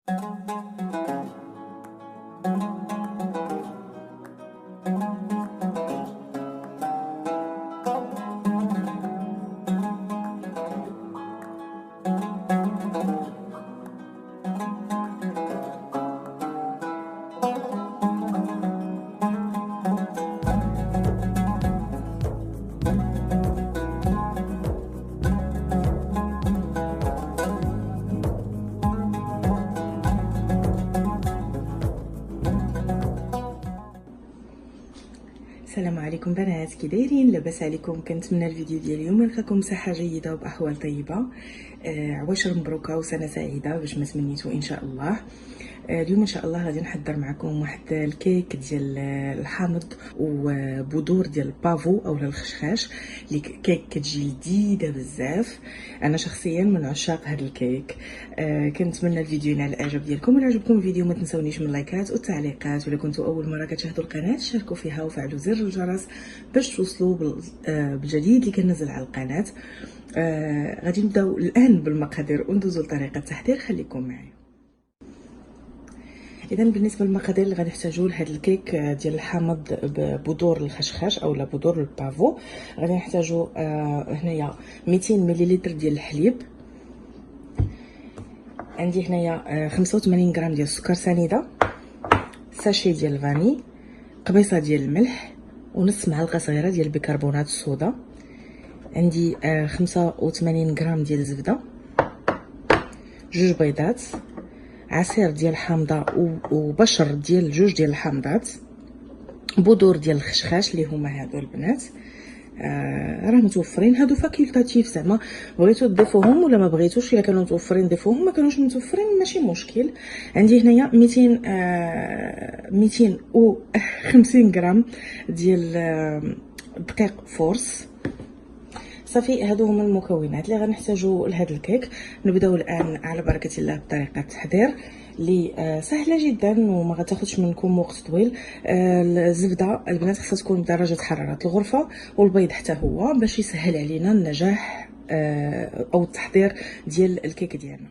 السلام عليكم بنات، كي دايرين؟ لاباس عليكم؟ كنتمنى الفيديو ديال اليوم يلقاكم بصحه جيده وباحوال طيبه. عواشر مبروكه وسنه سعيده باش ما تمنيتو ان شاء الله. اليوم ان شاء الله غادي نحضر معكم واحد الكيك ديال الحامض وبذور ديال البافو اولا الخشخاش، اللي كيك كتجي لذيذه بزاف. انا شخصيا من عشاق هذا الكيك. كنتمنى الفيديو ينال الاعجاب ديالكم. الا عجبكم الفيديو ما تنسونيش من اللايكات والتعليقات، ولا كنتوا اول مره كتشاهدوا القناه شاركوا فيها وفعلوا زر الجرس باش توصلوا بالجديد اللي كننزل على القناه. غادي نبداو الان بالمقادير وندوزو لطريقه التحضير. خليكم معي. اذا بالنسبه للمقادير اللي غادي نحتاجو لهذا الكيك ديال الحامض ببذور الخشخاش اولا بذور البافو، غادي نحتاجو هنايا 200 مليلتر ديال الحليب، عندي هنايا 85 غرام ديال السكر سنيده، ساشي ديال الفاني، قبيصه ديال الملح، ونص معلقه صغيره ديال بيكربونات الصودا، عندي 85 غرام ديال الزبده، جوج بيضات، عصير ديال الحامضه وبشر ديال جوج ديال الحامضات، بذور ديال الخشخاش اللي هما هادو البنات. راه متوفرين هادو فاكولتاتيف، زعما بغيتو تضيفوهم ولا ما بغيتوش. الا كانوا متوفرين ضيفوهم، ما كانوش متوفرين ماشي مشكل. عندي هنايا 250 غرام ديال دقيق فورس. صافي، هادو هما المكونات اللي غنحتاجو لهذا الكيك. نبداو الان على بركه الله بطريقه التحضير اللي سهله جدا وما غتاخذش منكم وقت طويل. الزبده البنات خصها تكون بدرجه حراره الغرفه، والبيض حتى هو باش يسهل علينا النجاح او التحضير ديال الكيك ديالنا.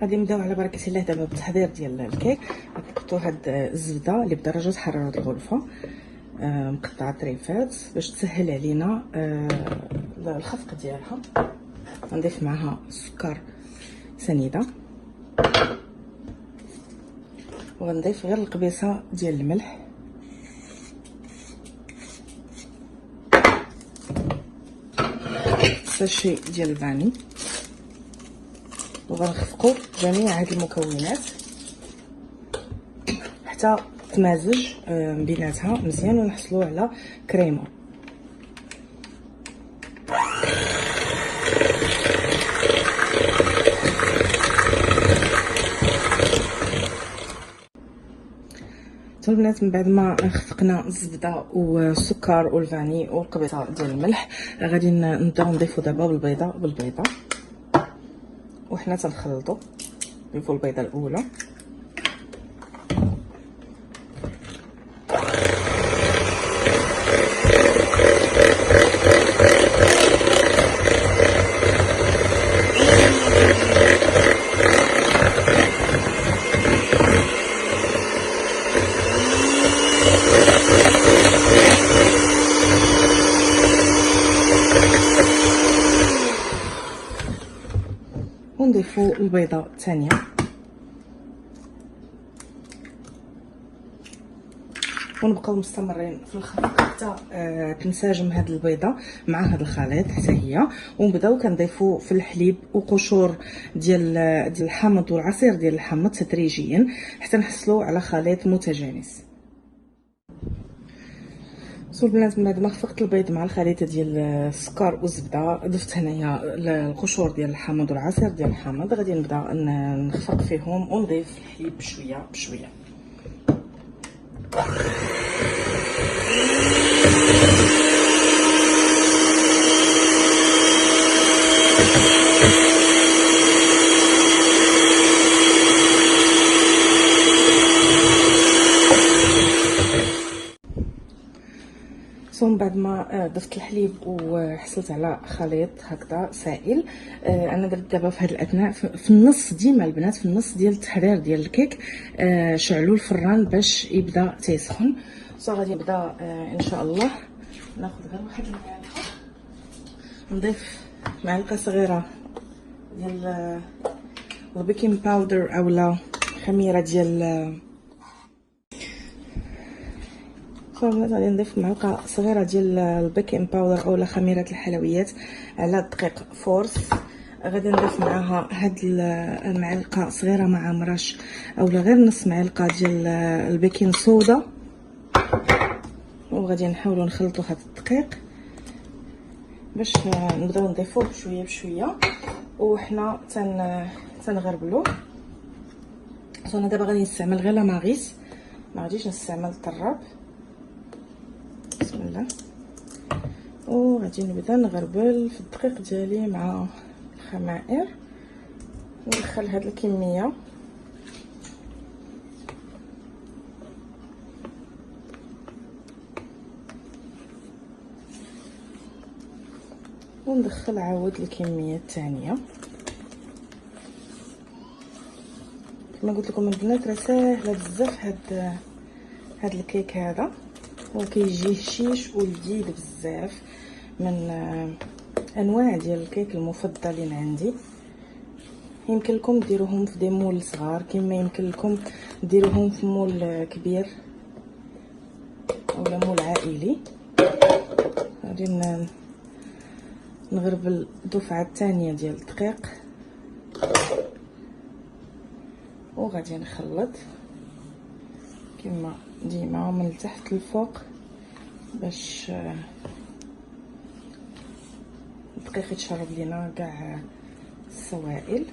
غادي نبداو على بركه الله دابا بالتحضير ديال الكيك. غنحطوا هاد الزبده اللي بدرجه حراره الغرفه مقطعه طريفات باش تسهل علينا الخفق ديالها. غنضيف معها السكر سنيده، وغنضيف غير القبيصه ديال الملح، ساشي ديال الفاني، وغنخفقوا جميع هاد المكونات حتى تمازج بيناتها مزيان ونحصلوا على كريمه. البنات من بعد ما خفقنا الزبده والسكر والفاني والقبيصه ديال الملح، غادي نبداو نضيفو دابا بالبيضه وحنا تنخلطوا. نضيفو البيضه الاولى، ونضيفو البيضه الثانيه، ونبقاو مستمرين في الخلط حتى تنسجم هاد البيضه مع هاد الخليط حتى هي. ونبداو كنضيفو في الحليب وقشور ديال الحامض والعصير ديال الحامض تدريجيا حتى نحصلوا على خليط متجانس. البنات من بعد ما خفقت البيض مع الخليط ديال السكر والزبده، ضفت هنايا القشور ديال الحامض والعصير ديال الحامض. غادي نبدا نخفق فيهم ونضيف الحليب بشويه بشويه. من بعد ما ضفت الحليب وحصلت على خليط هكذا سائل، انا درت دابا في هذه الاثناء في النص، ديما البنات في النص ديال التحرير ديال الكيك شعلوا الفران باش يبدا تيسخن. غادي نبدا ان شاء الله. ناخذ غير واحد المعلقه، نضيف معلقه صغيره ديال البيكين باودر اولا خميره ديال غادي نضيف معلقه صغيره ديال البيكين باودر اولا خميره الحلويات على الدقيق فورس. غادي نضيف معاها هاد المعلقه صغيره مع مرش اولا غير نص معلقه ديال البيكين صودا، وغادي نحاولوا نخلطوا هاد الدقيق باش نبداو نضيفوه بشويه بشويه وحنا تنغربلوه. انا دابا غادي نستعمل غير لا ماغيس، ما غاديش نستعمل الطراب. بسم الله. وغادي نبدا نغربل في الدقيق ديالي مع الخمائر، ندخل هاد الكميه وندخل عاود الكميه الثانيه. كما قلت لكم البنات راه ساهله بزاف هاد الكيك هذا، وكيجي هشيش ولذيذ بزاف، من انواع ديال الكيك المفضلين عندي. يمكن لكم ديروهم في دي مول صغار كما يمكن لكم ديروهم في مول كبير اولا مول عائلي. غادي نغربل الدفعه الثانيه ديال الدقيق وغادي نخلط كما ديما من التحت للفوق باش الدقيق يتشرب لينا كاع السوائل.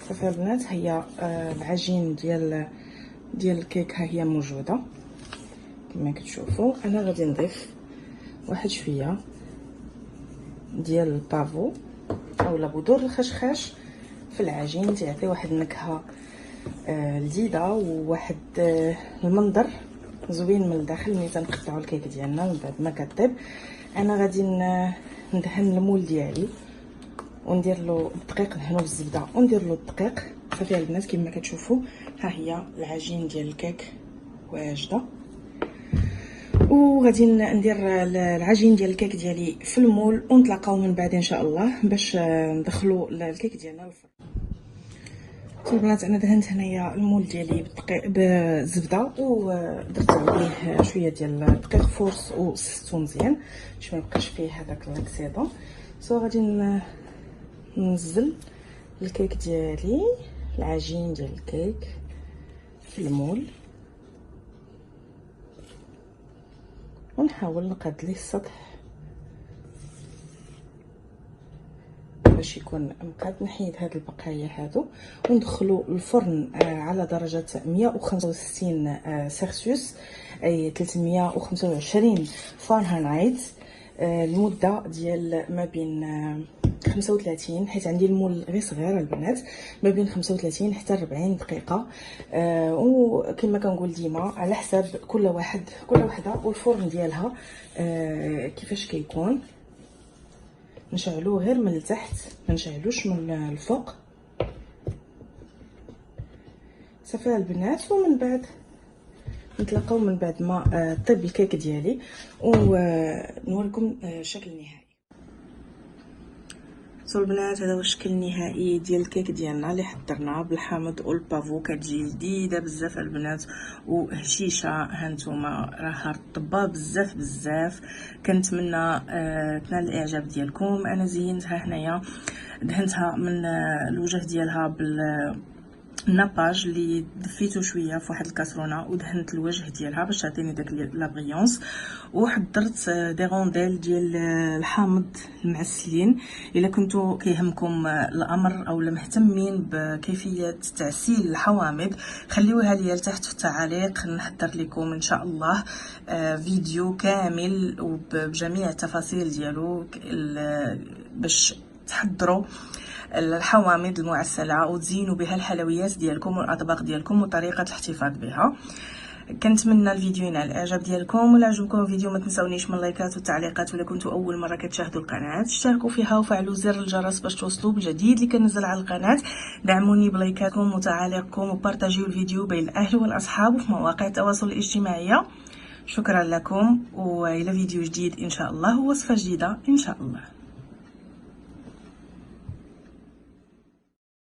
صافي البنات، هي العجين ديال الكيك ها هي موجوده كما كتشوفوا. انا غادي نضيف واحد شويه ديال البافو اولا بذور الخشخاش في العجين، تيعطي واحد النكهه لذيذه وواحد المنظر زوين من الداخل ملي تنقطعوا الكيك ديالنا من بعد ما كطيب. انا غادي ندهن المول ديالي وندير له الدقيق، ندهنو بالزبده وندير له الدقيق. صافي البنات كما كتشوفوا ها هي العجين ديال الكيك واجده. وغادي ندير العجين ديال الكيك ديالي في المول ونتلاقاو من بعد ان شاء الله باش ندخلوا الكيك ديالنا للفرن. البنات انا دهنت هنايا المول ديالي بالزبده ودرت عليه شويه ديال الدقيق فورس وسستو مزيان باش ما يبقاش فيه هذاك لاكسيدون. غادي ننزل الكيك ديالي، العجين ديال الكيك في المول ونحاول نقاد ليه السطح باش يكون مقاد. نحيد هاد البقايا هادو وندخلو الفرن على درجه 165 سلسيوس اي 325 فahrenheit لمده ديال ما بين 35، حيت عندي المول غير صغير البنات، ما بين 35 حتى 40 دقيقه. وكما كنقول ديما على حساب كل وحده والفرن ديالها كيفاش كيكون. نشعلوه غير من التحت ما نشعلوش من الفوق. صافي البنات، ومن بعد نتلاقاو من بعد ما طيب الكيك ديالي ونوريكم الشكل النهائي. البنات هذا هو الشكل النهائي ديال الكيك ديالنا اللي حضرناه بالحامض والبافو. كتجي لذيذه بزاف البنات وهشيشه. هانتوما راها رطبه بزاف بزاف. كنتمنى تنال الاعجاب ديالكم. انا زينتها هنايا، دهنتها من الوجه ديالها الناباج اللي دفيته شويه في واحد الكاسرونه ودهنت الوجه ديالها باش تعطيني داك لا بريونس. وحضرت دي رونديل ديال الحامض المعسلين. الا كنتو كيهمكم الامر او مهتمين بكيفيه تعسيل الحوامض خليوها ليا تحت في التعاليق، نحضر لكم ان شاء الله فيديو كامل وبجميع التفاصيل ديالو باش تحضروا الحوامض المعسله وتزينوا بها الحلويات ديالكم والاطباق ديالكم وطريقه الاحتفاظ بها. كنتمنى الفيديو ينال الاعجاب ديالكم، ولا عجبكم الفيديو ما تنساونيش من اللايكات والتعليقات، ولا كنتوا اول مره كتشاهدوا القناه اشتركوا فيها وفعلوا زر الجرس باش توصلوا بالجديد اللي كنزل على القناه. دعموني بلايكاتكم وتعاليقكم وبارطاجيو الفيديو بين الاهل والاصحاب وفي مواقع التواصل الاجتماعي. شكرا لكم، والى فيديو جديد ان شاء الله ووصفه جديده ان شاء الله.